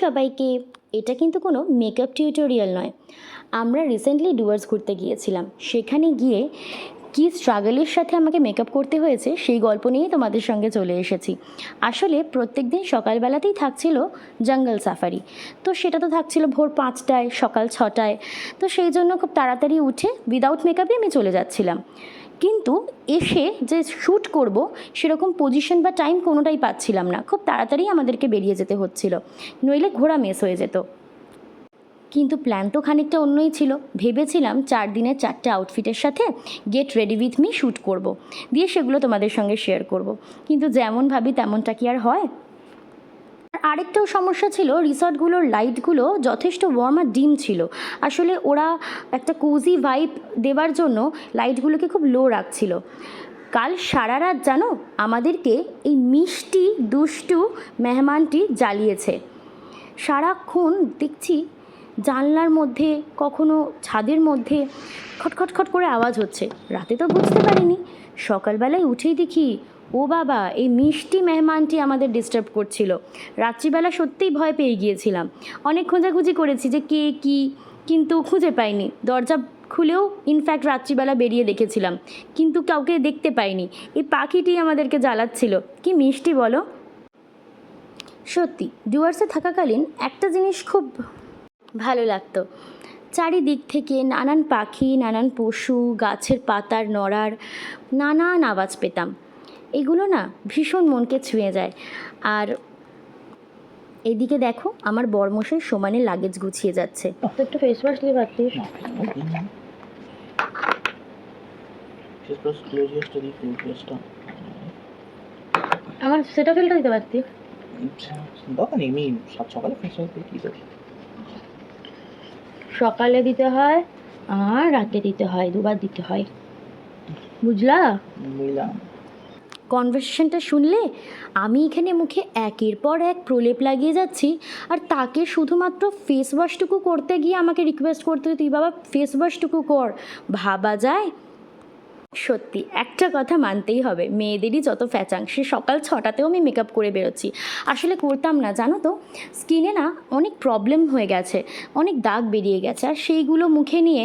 সবাইকে। এটা কিন্তু কোনো মেকআপ টিউটোরিয়াল নয়। আমরা রিসেন্টলি ডুয়ার্স ঘুরতে গিয়েছিলাম। সেখানে গিয়ে কী স্ট্রাগলের সাথে আমাকে মেকআপ করতে হয়েছে সেই গল্প নিয়েই তোমাদের সঙ্গে চলে এসেছি। আসলে প্রত্যেক দিন সকালবেলাতেই থাকছিল জঙ্গল সাফারি। তো সেটা তো থাকছিল ভোর 5টায়, সকাল 6টায়। তো সেই জন্য খুব তাড়াতাড়ি উঠে উইদাউট মেকআপে আমি চলে যাচ্ছিলাম। কিন্তু এসে যে শ্যুট করব সেরকম পজিশন বা টাইম কোনোটাই পাচ্ছিলাম না। খুব তাড়াতাড়ি আমাদেরকে বেরিয়ে যেতে হচ্ছিল, নইলে ঘোরা মিস হয়ে যেত। কিন্তু প্ল্যান তো খানিকটা অন্যই ছিল। ভেবেছিলাম 4 দিনের 4টে আউটফিটের সাথে get ready with me shoot করব, দিয়ে সেগুলো তোমাদের সঙ্গে শেয়ার করব। কিন্তু যেমন ভাবি তেমনটা কি আর হয়। আরেকটাও সমস্যা ছিল, রিসর্টগুলোর লাইটগুলো যথেষ্ট ওয়ার্ম আর ডিম ছিল। আসলে ওরা একটা কোজি ভাইব দেওয়ার জন্য লাইটগুলোকে খুব লো রাখছিল। কাল সারা রাত জানো আমাদেরকে এই মিষ্টি দুষ্টু মেহমানটি জ্বালিয়েছে। সারাক্ষণ দেখছি জানলার মধ্যে, কখনো ছাদের মধ্যে খটখট খট করে আওয়াজ হচ্ছে। রাতে তো বুঝতে পারিনি, সকালবেলায় উঠেই দেখি ও বাবা, এই মিষ্টি মেহমানটি আমাদের ডিস্টার্ব করছিল। রাত্রিবেলা সত্যিই ভয় পেয়ে গিয়েছিলাম। অনেক খোঁজাখুঁজি করেছি যে কে কী, কিন্তু খুঁজে পাইনি। দরজা খুলেও ইনফ্যাক্ট রাত্রিবেলা বেরিয়ে দেখেছিলাম, কিন্তু কাউকে দেখতে পাইনি। এই পাখিটি আমাদেরকে জ্বালাচ্ছিল। কি মিষ্টি বলো। সত্যি ডুয়ার্সে থাকাকালীন একটা জিনিস খুব ভালো লাগতো, চারিদিক থেকে নানান পাখি, নানান পশু, গাছের পাতার নড়ার নানান আওয়াজ পেতাম। এগুলো না ভীষণ মনকে ছুঁয়ে যায়। আর এদিকে দেখো আমার বরমশাই সমানে লাগেজ গুছিয়ে যাচ্ছে। তো একটু ফেস ওয়াশ দিয়ে পারতিস। আমার সেটা ফেলটা দিতে পারতি। দরকার নেই, আমি সকালে ফেস ওয়াশ দিয়ে কী করি? সকালে দিতে হয় আর রাতে দিতে হয়, দুবার দিতে হয়, বুঝলা? বুঝলাম। কনভারসেশনটা শুনলে আমি এখানে মুখে একের পর এক প্রলেপ লাগিয়ে যাচ্ছি, আর তাকে শুধুমাত্র ফেস ওয়াশটুকু করতে গিয়ে আমাকে রিকোয়েস্ট করতে তুই বাবা ফেস ওয়াশটুকু কর। ভাবা যায়? সত্যি একটা কথা মানতেই হবে, মেয়েদেরই যত ফ্যাচাং। সে সকাল 6টাতেও আমি মেকআপ করে বেরোচ্ছি। আসলে করতাম না জানো তো, স্কিনে না অনেক প্রবলেম হয়ে গেছে, অনেক দাগ বেরিয়ে গেছে। আর সেইগুলো মুখে নিয়ে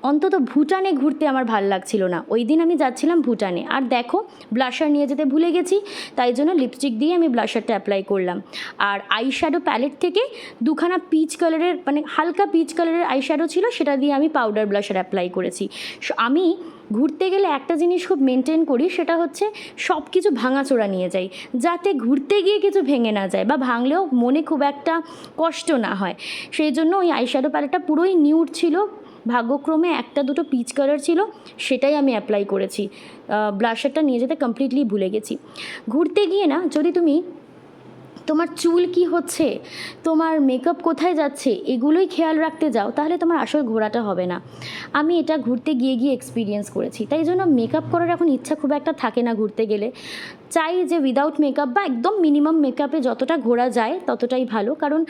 অন্তত ভুটানে ঘুরতে আমার ভাল লাগছিল না। ওই দিন আমি যাচ্ছিলাম ভুটানে, আর দেখো ব্লাশার নিয়ে যেতে ভুলে গেছি, তাই জন্য লিপস্টিক দিয়ে আমি ব্লাশারটা অ্যাপ্লাই করলাম। আর আই শ্যাডো প্যালেট থেকে দুখানা পিচ কালারের, মানে হালকা পিচ কালারের আই শ্যাডো ছিল, সেটা দিয়ে আমি পাউডার ব্লাশার অ্যাপ্লাই করেছি। আমি ঘুরতে গেলে একটা জিনিস খুব মেনটেন করি, সেটা হচ্ছে সব কিছু ভাঙাচোরা নিয়ে যাই, যাতে ঘুরতে গিয়ে কিছু ভেঙে না যায়, বা ভাঙলেও মনে খুব একটা কষ্ট না হয়। সেই জন্য ওই আইশ্যাডো প্যালেটটা পুরোই নিউড ছিল, ভাগ্যক্রমে একটা দুটো পিচ কালার ছিল, সেটাই আমি অ্যাপ্লাই করেছি। ব্লাশারটা নিয়ে যেতে কমপ্লিটলি ভুলে গেছি। ঘুরতে গিয়ে না যদি তুমি তোমার চুল কি হচ্ছে, তোমার মেকআপ কোথায় যাচ্ছে, এগুলোই খেয়াল রাখতে যাও, তাহলে তোমার আসল ঘোরাটা হবে না। আমি এটা ঘুরতে গিয়ে গিয়ে এক্সপিরিয়েন্স করেছি, তাই জন্য মেকআপ করার এখন ইচ্ছা খুব একটা থাকে না ঘুরতে গেলে। চাই যে উইদাউট মেকআপ বা একদম মিনিমাম মেকআপে যতটা ঘোরা যায় ততটাই ভালো। কারণ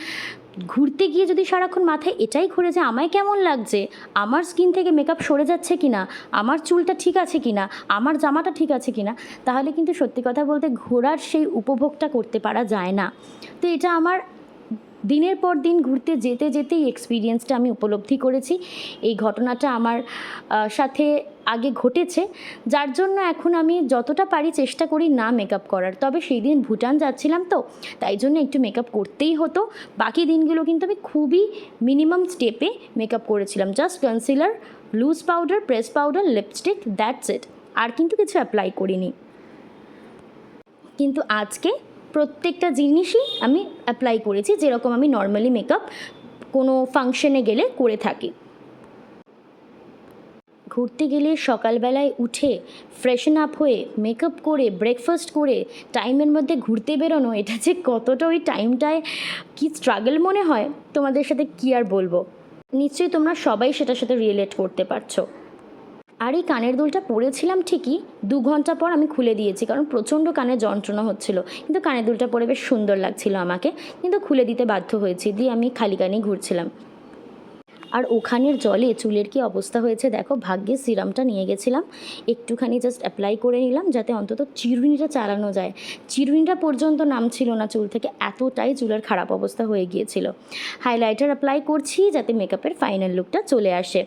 ঘুরতে গিয়ে যদি সারাক্ষণ মাথায় এটাই ঘুরে যে আমায় কেমন লাগছে, আমার স্কিন থেকে মেকআপ সরে যাচ্ছে কি না, আমার চুলটা ঠিক আছে কি না, আমার জামাটা ঠিক আছে কি না, তাহলে কিন্তু সত্যি কথা বলতে ঘোরার সেই উপভোগটা করতে পারা যায় না। তো এটা আমার দিনের পর দিন ঘুরতে যেতে যেতে এই এক্সপিরিয়েন্সটা আমি উপলব্ধি করেছি। এই ঘটনাটা আমার সাথে আগে ঘটেছে, যার জন্য এখন আমি যতটা পারি চেষ্টা করি না মেকআপ করার। তবে সেই দিন ভুটান যাচ্ছিলাম তো, তাই জন্য একটু মেকআপ করতেই হতো। বাকি দিনগুলো কিন্তু আমি খুবই মিনিমাম স্টেপে মেকআপ করেছিলাম। Just concealer, loose powder, press powder, lipstick, that's it. আর কিন্তু কিছু অ্যাপ্লাই করিনি। কিন্তু আজকে প্রত্যেকটা জিনিসই আমি অ্যাপ্লাই করেছি, যেরকম আমি নর্মালি মেকআপ কোনো ফাংশনে গেলে করে থাকি। ঘুরতে গেলে সকালবেলায় উঠে ফ্রেশন আপ হয়ে মেকআপ করে ব্রেকফাস্ট করে টাইমের মধ্যে ঘুরতে বেরোনো, এটা যে কতটা ওই টাইমটায় কি স্ট্রাগল মনে হয় তোমাদের সাথে কি আর বলবো। নিশ্চয়ই তোমরা সবাই সেটার সাথে রিলেট করতে পারছো। আর এই কানের দুলটা পরেছিলাম ঠিকই, 2 ঘন্টা পর আমি খুলে দিয়েছি, কারণ প্রচণ্ড কানে যন্ত্রণা হচ্ছিল। কিন্তু কানের দুলটা পরে বেশ সুন্দর লাগছিল আমাকে, কিন্তু খুলে দিতে বাধ্য হয়েছি, দিয়ে আমি খালি কানেই ঘুরছিলাম। আর ওখানের জলে চুলের কি অবস্থা হয়েছে দেখো। ভাগ্যে সিরামটা নিয়ে গেছিলাম, একটুখানি জাস্ট অ্যাপ্লাই করে নিলাম যাতে অন্তত চিরুনিটা চালানো যায়। চিরুনিটা পর্যন্ত নামছিল না চুল থেকে, এতটাই চুলের খারাপ অবস্থা হয়ে গিয়েছিল। হাইলাইটার অ্যাপ্লাই করছি যাতে মেকআপের ফাইনাল লুকটা চলে আসে।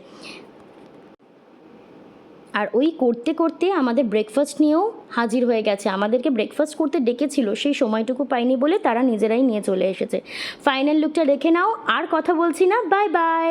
আর ওই করতে করতে আমাদের ব্রেকফাস্ট নিয়েও হাজির হয়ে গেছে। আমাদেরকে ব্রেকফাস্ট করতে ডেকেছিল, সেই সময়টুকু পাইনি বলে তারা নিজেরাই নিয়ে চলে এসেছে। ফাইনাল লুকটা দেখে নাও, আর কথা বলছি না, বাই বাই।